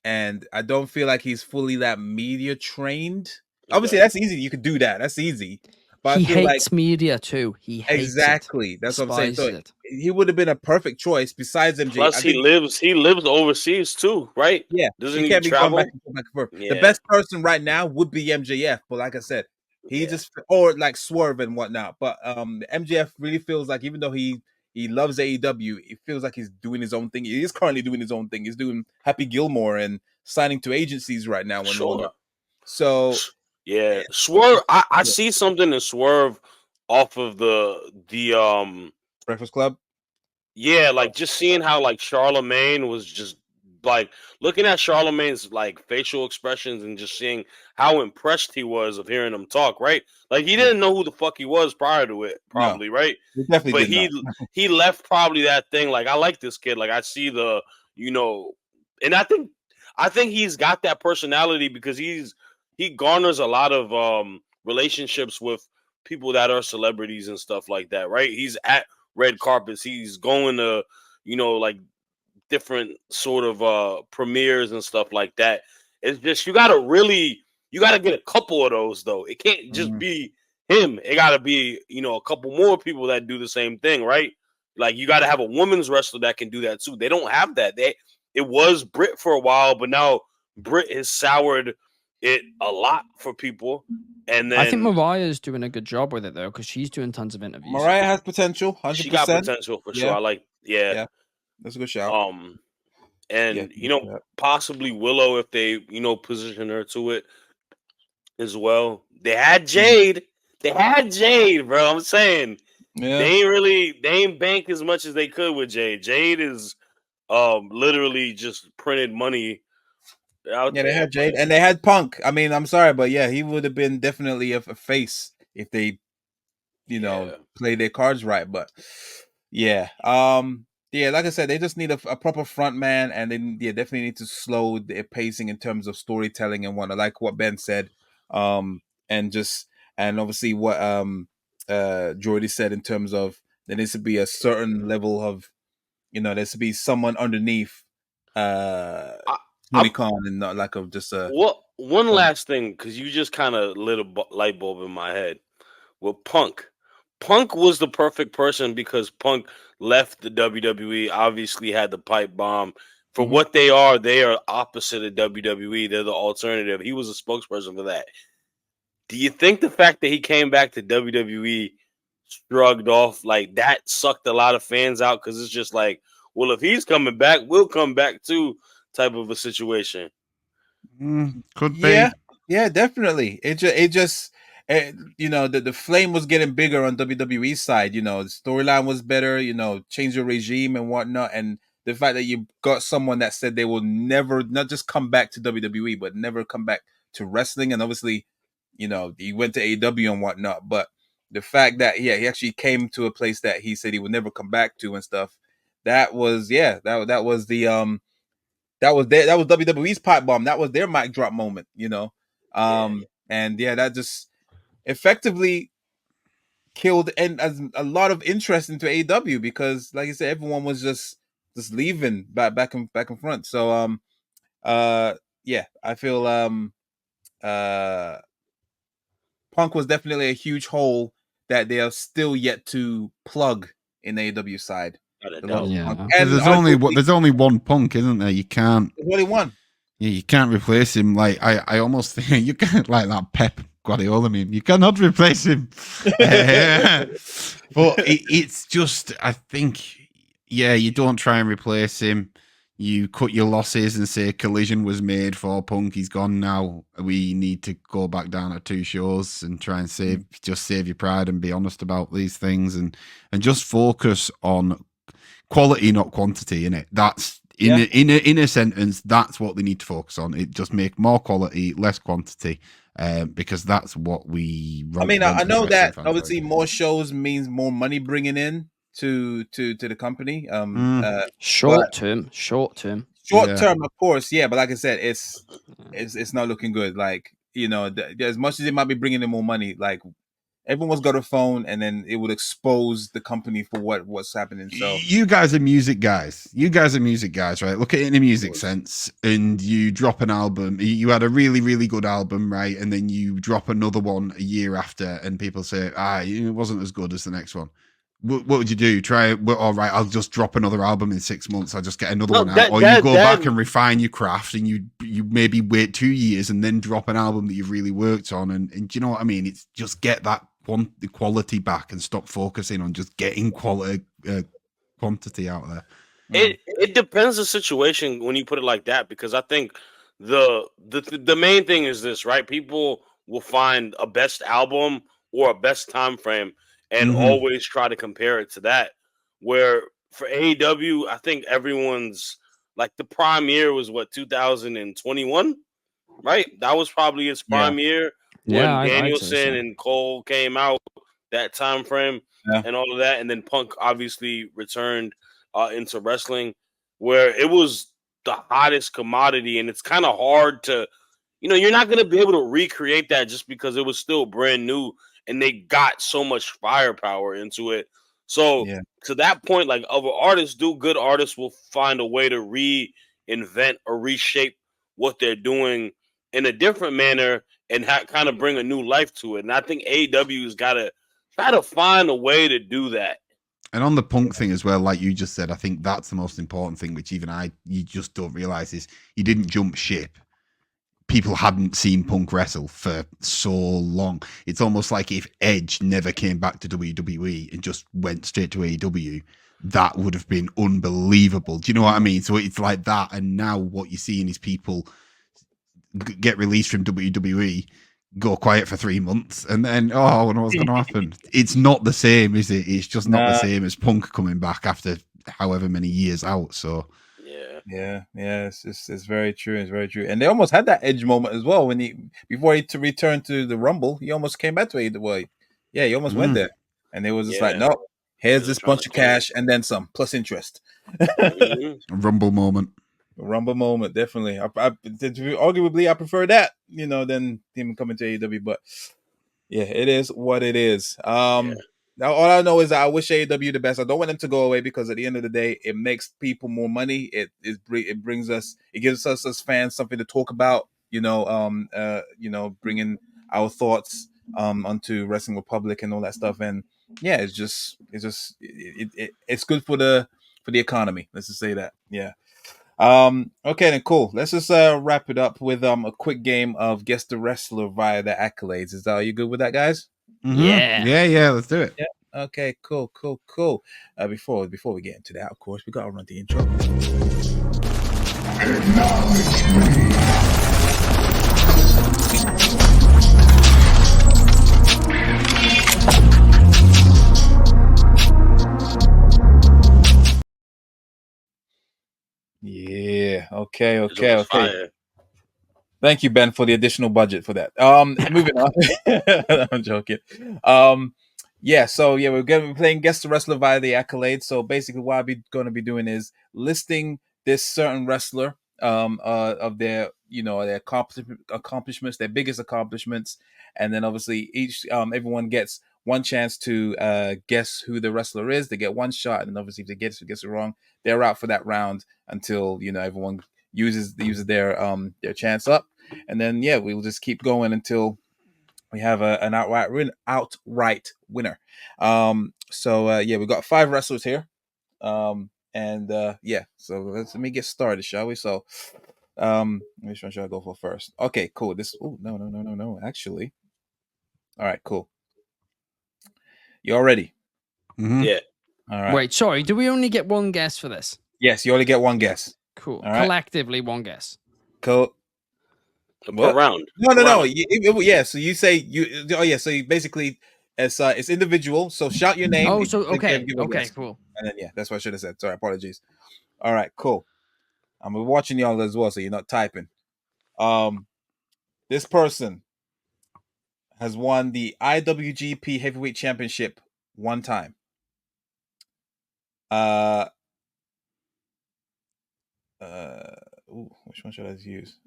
And I don't feel like he's fully that media trained. Obviously, that's easy. You could do that. That's easy. But he I feel hates media too. He hates exactly. it. That's what I'm saying. So Despises it. he would have been a perfect choice besides MJ. Plus, he lives overseas too, right? Yeah, Doesn't he he can't be going travel? back and forth. Yeah. The best person right now would be MJF, but like I said, he just or like Swerve and whatnot. But MJF really feels like even though he loves AEW, it feels like he's doing his own thing. He is currently doing his own thing. He's doing Happy Gilmore and signing to agencies right now. Sure. So yeah, Swerve. I see something in Swerve off of the Breakfast Club. Yeah, like just seeing how like Charlemagne was just like looking at Charlemagne's like facial expressions and just seeing how impressed he was of hearing him talk, right? Like he didn't know who the fuck he was prior to it, probably, right? He definitely but did he left probably that thing like I like this kid, like I see the and I think he's got that personality because he garners a lot of relationships with people that are celebrities and stuff like that, right? He's at red carpets. He's going to, like different sort of premieres and stuff like that. It's just you gotta get a couple of those though. It can't just be him. It gotta be, a couple more people that do the same thing, right? Like you gotta have a women's wrestler that can do that too. They don't have that. It was Britt for a while, but now Britt has soured it a lot for people. And then I think Mariah's doing a good job with it though, because she's doing tons of interviews. Mariah has potential, 100%. She got potential for sure. I like, yeah, that's a good shout. And possibly Willow if they position her to it as well. They had Jade. Bro. I'm saying they ain't bank as much as they could with Jade. Jade is literally just printed money. They had Jade and they had Punk. I mean, I'm sorry, but he would have been definitely a face if they, play their cards right. But like I said, they just need a proper front man, and they definitely need to slow their pacing in terms of storytelling and whatnot. Like what Ben said, and obviously what Jordy said in terms of there needs to be a certain level of, there needs to be someone underneath. Tony Khan and not like of just a one last thing, because you just kind of lit a light bulb in my head with Punk. Punk was the perfect person because Punk left the WWE, obviously had the pipe bomb. For what they are opposite of WWE. They're the alternative. He was a spokesperson for that. Do you think the fact that he came back to WWE shrugged off like that sucked a lot of fans out? Because it's just like, well, if he's coming back, we'll come back too. Type of a situation. Could be. Yeah, definitely. It just the flame was getting bigger on WWE's side. The storyline was better. Change your regime and whatnot, and the fact that you got someone that said they will never not just come back to WWE, but never come back to wrestling, and obviously, he went to AEW and whatnot. But the fact that he actually came to a place that he said he would never come back to and stuff. That was that was the That was WWE's pipe bomb. That was their mic drop moment, and that just effectively killed and as a lot of interest into AEW because, like I said, everyone was just leaving back in front. So I feel Punk was definitely a huge hole that they are still yet to plug in the AEW side. And there's only one Punk, isn't there? You can't. There's only one. Yeah, you can't replace him. Like I almost think you can't like that Pep Guardiola meme. You cannot replace him. But it's just, I think, you don't try and replace him. you cut your losses and say Collision was made for Punk. He's gone now. We need to go back down at 2 shows and try and save your pride and be honest about these things and just focus on quality, not quantity. In it, that's in a sentence. That's what they need to focus on. It just make more quality, less quantity. Because that's what we. I mean, I know that obviously more shows means more money bringing in to the company. Short term. Short term, of course, yeah. But like I said, it's not looking good. Like, you know, as much as it might be bringing in more money, like everyone's got a phone, and then it would expose the company for what's happening. So you guys are music guys. Right? Look at it in a music sense, and you drop an album. You had a really, really good album, right? And then you drop another one a year after, and people say, it wasn't as good as the next one. What would you do? Try it? All right, I'll just drop another album in 6 months. I'll just get another one out. Or you go back and refine your craft, and you maybe wait 2 years and then drop an album that you've really worked on. And do you know what I mean? It's just get that the quality back and stop focusing on just getting quality quantity out there. It depends the situation when you put it like that, because I think the main thing is this, right? People will find a best album or a best time frame and always try to compare it to that. Where for AEW, I think everyone's like the prime year was 2021, right? That was probably its prime year when Danielson and Cole came out, that time frame and all of that, and then Punk obviously returned into wrestling, where it was the hottest commodity, and it's kind of hard to, you're not going to be able to recreate that just because it was still brand new and they got so much firepower into it. So to that point, like other artists do, good artists will find a way to reinvent or reshape what they're doing in a different manner and kind of bring a new life to it. And I think AEW's got to try to find a way to do that. And on the Punk thing as well, like you just said, I think that's the most important thing, which even you just don't realize is he didn't jump ship. People hadn't seen Punk wrestle for so long. It's almost like if Edge never came back to WWE and just went straight to AEW, that would have been unbelievable. Do you know what I mean? So it's like that. And now what you're seeing is people get released from WWE, go quiet for 3 months, and then, I wonder what's going to happen. It's not the same, is it? It's just not the same as Punk coming back after however many years out. So yeah, it's very true. It's very true. And they almost had that Edge moment as well when before he to return to the Rumble, he almost came back to AEW. Yeah, he almost went there, and it was just like, no, here's this bunch of cash and then some plus interest. Rumble moment, definitely. Arguably, I prefer that, than him coming to AEW. But yeah, it is what it is. Now, all I know is that I wish AEW the best. I don't want them to go away because at the end of the day, it makes people more money. It brings us, it gives us as fans something to talk about. Bringing our thoughts onto Wrestling Republic and all that stuff. And yeah, it's good for the economy. Let's just say that. Yeah. Okay, then cool. Let's just wrap it up with a quick game of Guess the Wrestler via the accolades. Are you good with that, guys? Yeah, let's do it. Yeah. Okay, cool. Before we get into that, of course, we gotta run the intro. Yeah. Okay. Thank you, Ben, for the additional budget for that. Moving on. I'm joking. We're going to be playing Guess the Wrestler via the accolades. So basically what I'm going to be doing is listing this certain wrestler of their, their accomplishments, their biggest accomplishments. And then obviously everyone gets one chance to guess who the wrestler is. They get one shot. And obviously if they gets it wrong, they're out for that round until, everyone uses their chance up. And then, we'll just keep going until we have an outright winner. We've got 5 wrestlers here. So let me get started, shall we? So which one should I go for first? Okay, cool. No, actually. All right, cool. You all ready? Mm-hmm. Yeah. All right. Wait, sorry, do we only get one guess for this? Yes, you only get one guess. Cool. All right. Collectively, one guess. Cool. Per What? round. No. Per round. Yeah. So you say you. Oh yeah. So you basically, it's individual. So shout your name. Oh, and so give okay, a okay, guess. cool. And then yeah, that's what I should have said. Sorry, apologies. All right, cool. I'm watching y'all as well, so you're not typing. This person has won the IWGP Heavyweight Championship one time. Which one should I use?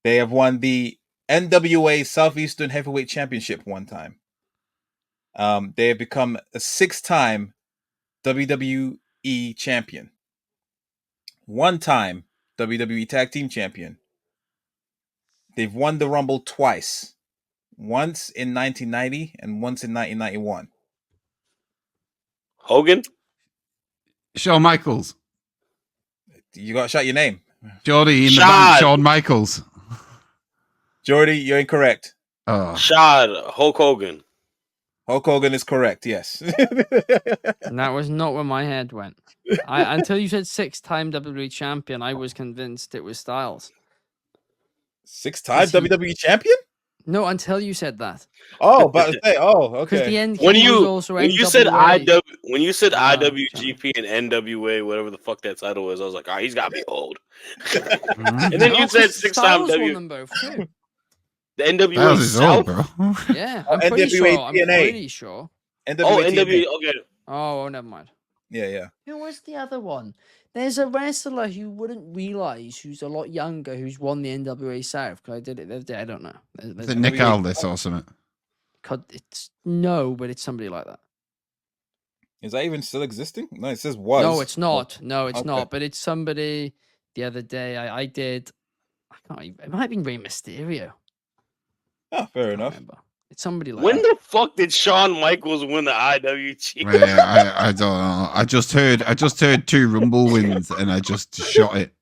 They have won the NWA Southeastern Heavyweight Championship one time. They have become a 6-time WWE champion. One time WWE Tag Team Champion. They've won the Rumble twice. Once in 1990 and once in 1991. Hogan? Shawn Michaels. You got to shout your name. Jordy in the Shad. bank. Shawn Michaels. Jordy, you're incorrect. Oh, Shad. Hulk Hogan. Hulk Hogan is correct, yes. And that was not where my head went. Until you said 6-time WWE champion, I was convinced it was Styles. 6-time Is he- WWE champion? No, until you said that. Oh, about to say, Because the okay. end When was you also when you said NWA. IWGP and NWA, whatever the fuck that title is, I was like, he's got to be old. Mhm. And then you No, said 'cause 6-time Styles won W. them both too. The NWA Styles is old, South. bro. Yeah, Oh, I'm pretty NWA sure. I'm TNA. pretty sure. NWA Oh, TNA. NWA. Okay. Oh, never mind. Yeah. Who was the other one? There's a wrestler who wouldn't realize who's a lot younger who's won the NWA South. Because I did it the other day. I don't know. Is it Nick Aldis or something? It's no, but it's somebody like that. Is that even still existing? No, it says was. No, it's not. No, it's Okay. not. But it's somebody. The other day, I did. I can't even. It might have been Rey Mysterio. Oh, fair I can't enough. remember. It's somebody like When that. the fuck did Shawn Michaels win the IWGP? Yeah, I don't know. I just heard 2 Rumble wins and I just shot it.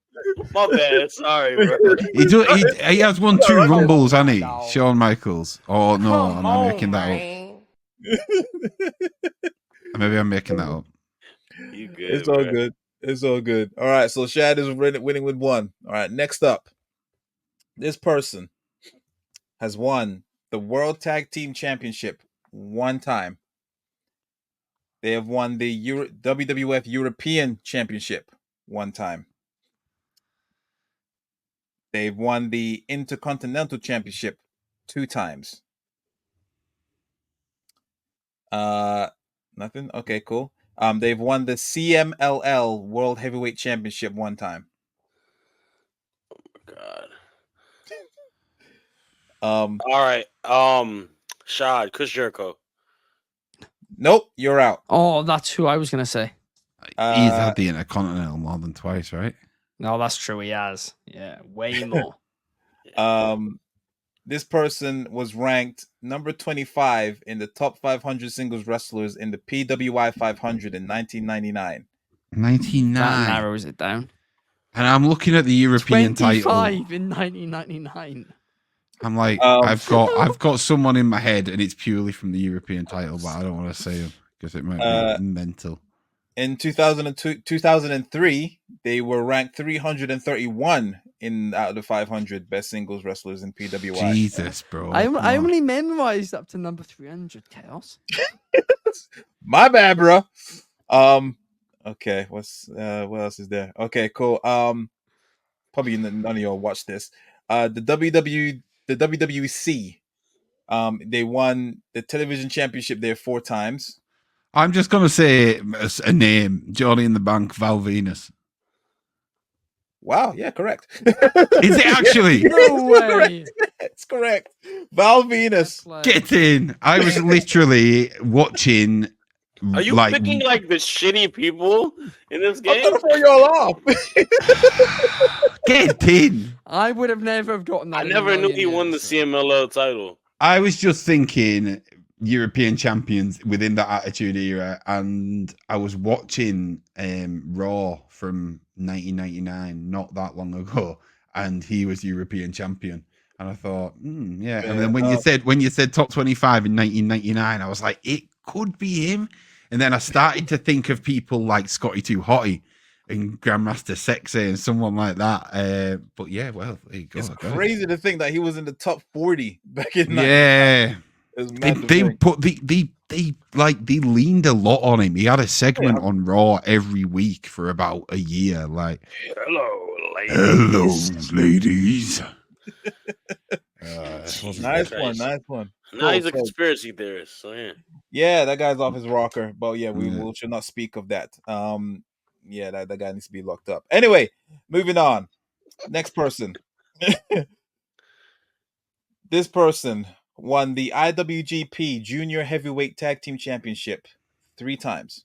My bad. Sorry, bro. He has won 2 Rumbles, hasn't he? Shawn Michaels. Oh no, Come I'm on, making that up. man. Maybe I'm making that up. You good? It's all bro. good. It's all good. All right, so Shad is winning with 1. All right, next up. This person has won the World Tag Team Championship one time. They have won the WWF European Championship one time. They've won the Intercontinental Championship 2 times. Nothing? Okay, cool. They've won the CMLL World Heavyweight Championship 1 time. God. All right. Shad, Chris Jericho. Nope, you're out. Oh, that's who I was gonna say. He's had the Intercontinental more than twice, right? No, that's true. He has. Yeah, way more. This person was ranked number 25 in the top 500 singles wrestlers in the PWI 500 in 1999. 99. That narrows it down. And I'm looking at the European 25 title. in 1999. I'm like, I've got someone in my head, and it's purely from the European title, but I don't want to say him because it might be mental. In 2003, they were ranked 331 out of the 500 best singles wrestlers in PWI. Jesus, bro. I only memorized up to number 300. Chaos. My bad, bro. Okay, what else is there? Okay, cool. Probably none of y'all watch this. The WWC. They won the television championship there 4 times. I'm just gonna say a name: Jordy in the Bank, Val Venus. Wow, yeah, correct. Is it actually? No way. It's correct. Val Venus. Get in! I was literally watching. Are you picking like the shitty people in this I'm game? gonna throw y'all off. Get in! I would have never gotten that. I in a never knew million he won the years, so. CMLL title. I was just thinking European champions within that Attitude Era, and I was watching Raw from 1999, not that long ago, and he was European champion. And I thought, yeah. And then when you said top 25 in 1999, I was like, it could be him. And then I started to think of people like Scotty 2 Hotty, and Grandmaster Sexy and someone like that. But yeah, well, there you go. It's I guess. crazy to think that he was in the top 40 back in 90. Yeah. It's They mad to think. put they leaned a lot on him. He had a segment Yeah. on Raw every week for about a year. Like, Hello, ladies. Jesus Nice Christ. one, nice one. Now he's a Cool. conspiracy theorist. So yeah. Yeah, that guy's off his rocker. But yeah, we Yeah. should not speak of that. Yeah, that guy needs to be locked up. Anyway, moving on. Next person. This person won the IWGP Junior Heavyweight Tag Team Championship 3 times.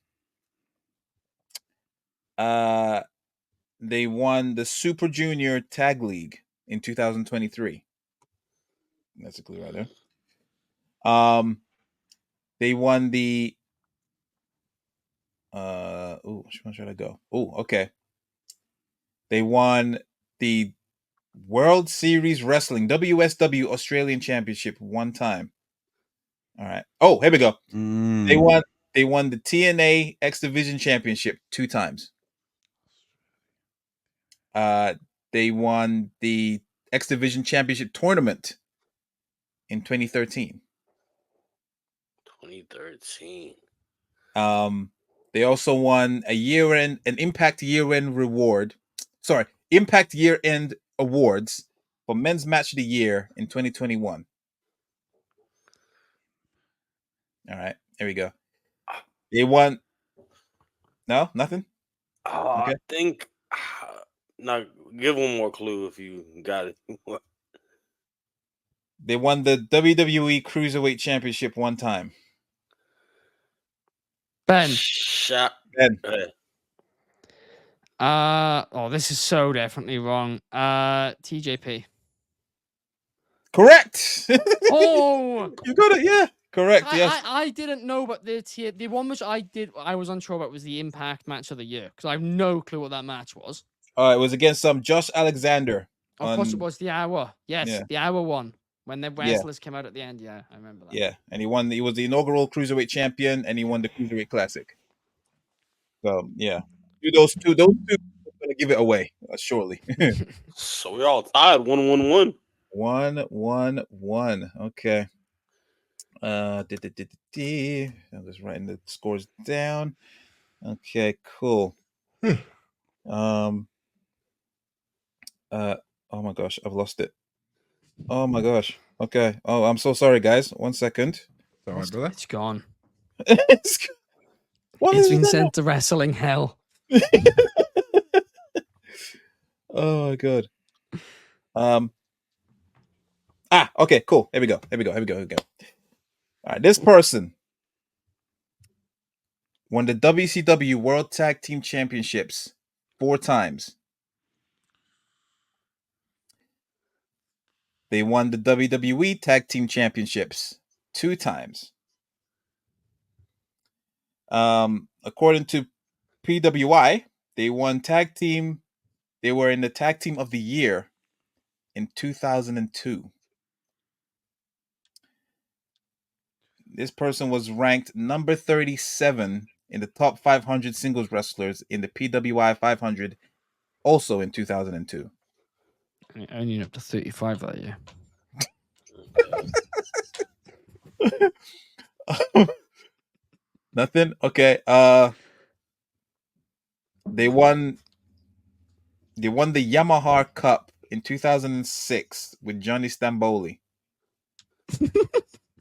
They won the Super Junior Tag League in 2023. That's a clue right there. They won the which one should I go? Oh, okay. They won the World Series Wrestling WSW Australian Championship 1 time. All right. Oh, here we go. They won the TNA X Division Championship 2 times. They won the X Division Championship tournament in 2013. 2013. They also won an Impact year-end reward. Sorry, Impact year-end awards for Men's Match of the Year in 2021. All right, here we go. They won. No, nothing. Okay. I think. Now, give one more clue if you got it. They won the WWE Cruiserweight Championship 1 time. Ben. Shot. Ben. This is so definitely wrong. TJP. Correct. Oh, You got it. Yeah, correct. Yes. I didn't know, but the one which I was unsure about was the Impact match of the year because I have no clue what that match was. It was against some Josh Alexander. Of course, it was the hour. Yes, Yeah. the hour one when the wrestlers came out at the end. Yeah, I remember that. Yeah, and he won. He was the inaugural Cruiserweight champion, and he won the Cruiserweight Classic. So yeah, those two are gonna give it away, surely. So we're all tied. 1-1-1. 1-1-1. Okay. I'm just writing the scores down. Okay, cool. Oh my gosh, I've lost it. Oh my gosh. Okay. Oh, I'm so sorry, guys. 1 second. All right, brother. It's gone. What It's is been that? sent to wrestling hell. Oh my god. Okay, cool. Here we go. All right, this person won the WCW World Tag Team Championships 4 times. They won the WWE Tag Team Championships 2 times. According to PWI, they were in the Tag Team of the Year in 2002. This person was ranked number 37 in the top 500 singles wrestlers in the PWI 500, also in 2002. Only up to 35 that year. Nothing? Okay. They won the Yamaha Cup in 2006 with Johnny Stamboli.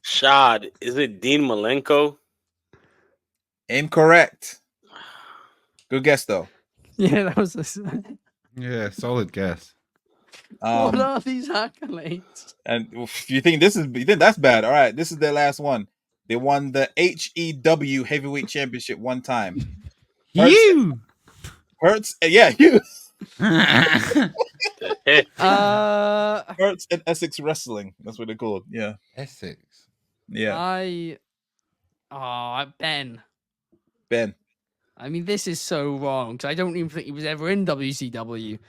Shad. Is it Dean Malenko? Incorrect. Good guess though. Yeah, that was. Yeah, solid guess. What are these accolades? And if you think that's bad, all right, this is their last one. They won the HEW Heavyweight Championship 1 time. Hurts, yeah, you. Hurts and Essex Wrestling. That's what they're called. Yeah. Essex. Yeah. Ben. I mean, this is so wrong because I don't even think he was ever in WCW.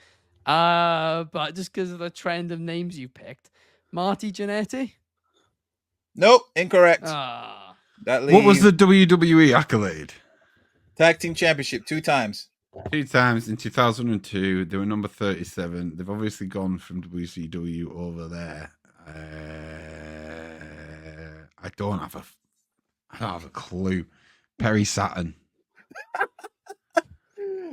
But just because of the trend of names you picked, Marty Jannetty. Nope, incorrect. What was the WWE accolade? Tag Team Championship 2 times. 2 times in 2002. They were number 37. They've obviously gone from WCW over there. I don't have a clue. Perry Saturn.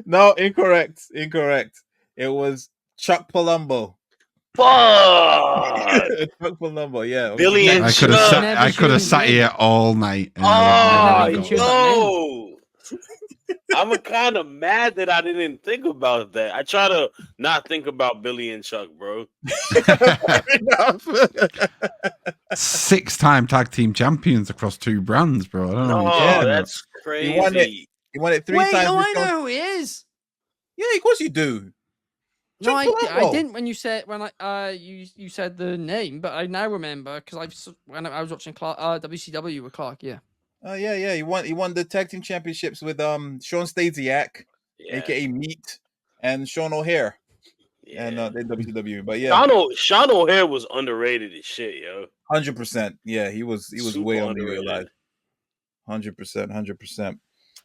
No, incorrect. It was Chuck Palumbo. Fuck! Chuck Palumbo, yeah. Billy and I could Chuck. have sat here all night. And Oh, I would never never even got heard that. yo! I'm kind of mad that I didn't think about that. I try to not think about Billy and Chuck, bro. Fair enough. 6-time tag team champions across 2 brands, bro. I don't know. No, what you're talking that's He won it. crazy. He won it 3 Wait, times. oh, I know who he is. Yeah, of course you do. No, Chuck I Palumbo. didn't when you said you said the name, but I now remember because when I was watching WCW with Clark. Yeah. Oh yeah. He won the tag team championships with Sean Stasiak, Yeah, aka Meat, and Sean O'Hare, yeah. and the WCW. But yeah, Sean O'Hare was underrated as shit, yo. 100%. Yeah, he was Super way underrated. underrated. 100%.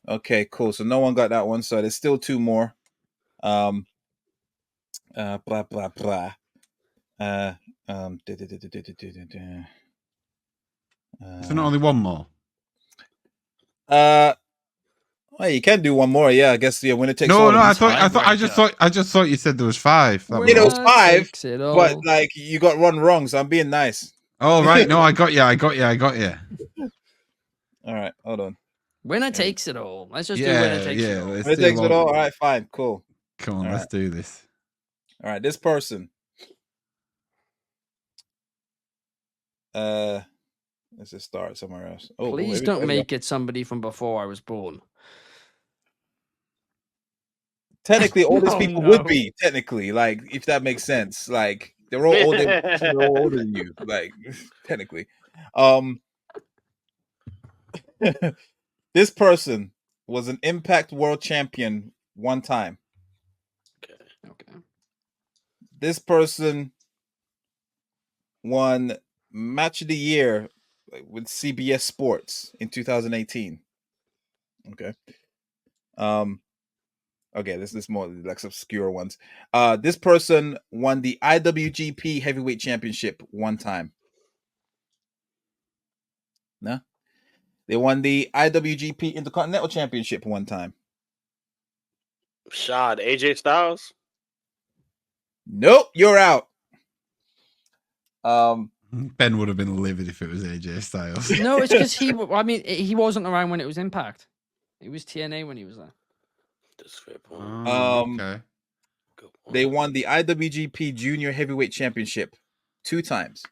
Okay, cool. So no one got that one. So there's still 2 more. Blah blah blah. Is there not only one more? Well, you can do one more. Yeah, I guess. Yeah, winner takes No, all. no. I tiebreaker. just thought you said there was 5. That You know, was it's all. 5, Takes it all. but like you got one wrong, so I'm being nice. Oh, right. No, I got you. All right, hold on. Winner takes it all. Let's just do Yeah, winner takes it all. let's Winner do takes it one. all. All right, fine, cool. Come on, All let's do this. All right, this person. Let's just start somewhere else. Oh, Please here we don't go. make it somebody from before I was born. Technically, all these Oh, people no. would be technically, like, if that makes sense. Like, they're all older. They're all older than you. Like, technically, this person was an Impact World Champion 1 time. Okay. This person won Match of the Year with CBS Sports in 2018. Okay. Okay, this is more like obscure ones. This person won the IWGP Heavyweight Championship 1 time. No? They won the IWGP Intercontinental Championship 1 time. Shad, AJ Styles. Nope, you're out. Ben would have been livid if it was AJ Styles. No, it's because he wasn't around when it was Impact. It was TNA when he was there. That's a fair point. Okay. Good point. They won the IWGP Junior Heavyweight Championship 2 times.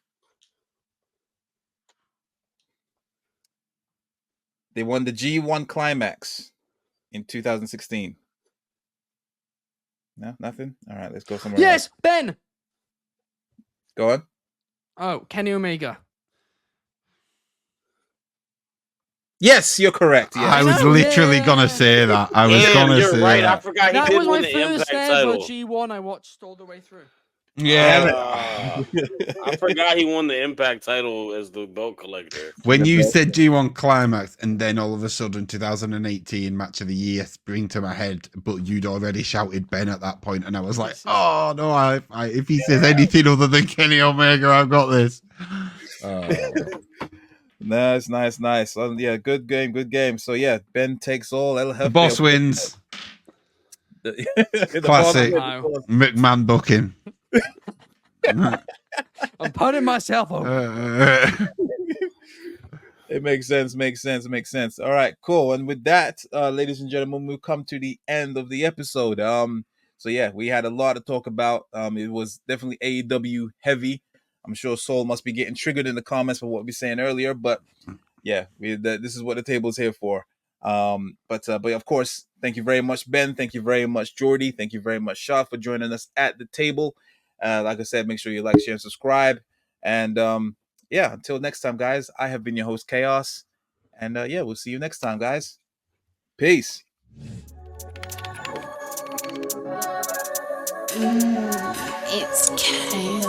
They won the G1 Climax in 2016. No, nothing? All right, let's go somewhere Yes, else. Ben. Go on. Oh, Kenny Omega. Yes, you're correct. Yes. I was know, literally yeah. gonna say that. I was Damn, gonna you're say right. I that. forgot he That did was win my the first Impact ever title. G1 I watched all the way through. Yeah. I forgot he won the Impact title as the belt collector. When The you best. said G1 Climax and then all of a sudden 2018 Match of the Year spring to my head, but you'd already shouted Ben at that point, and I was like, oh no, I if he says anything other than Kenny Omega, I've got this. Nice. Yeah, good game. So yeah, Ben takes all. The boss wins. The Classic. boss wins. McMahon booking. I'm putting myself over. It makes sense. All right, cool. And with that, ladies and gentlemen, we've come to the end of the episode. So yeah, we had a lot to talk about. It was definitely AEW heavy. I'm sure Soul must be getting triggered in the comments for what we were saying earlier, but yeah, this is what the table is here for. But of course, thank you very much, Ben. Thank you very much, Jordy. Thank you very much, Shad, for joining us at the table. Like I said, make sure you like, share, and subscribe. And yeah, until next time, guys, I have been your host, Chaos. And yeah, we'll see you next time, guys. Peace. It's chaos.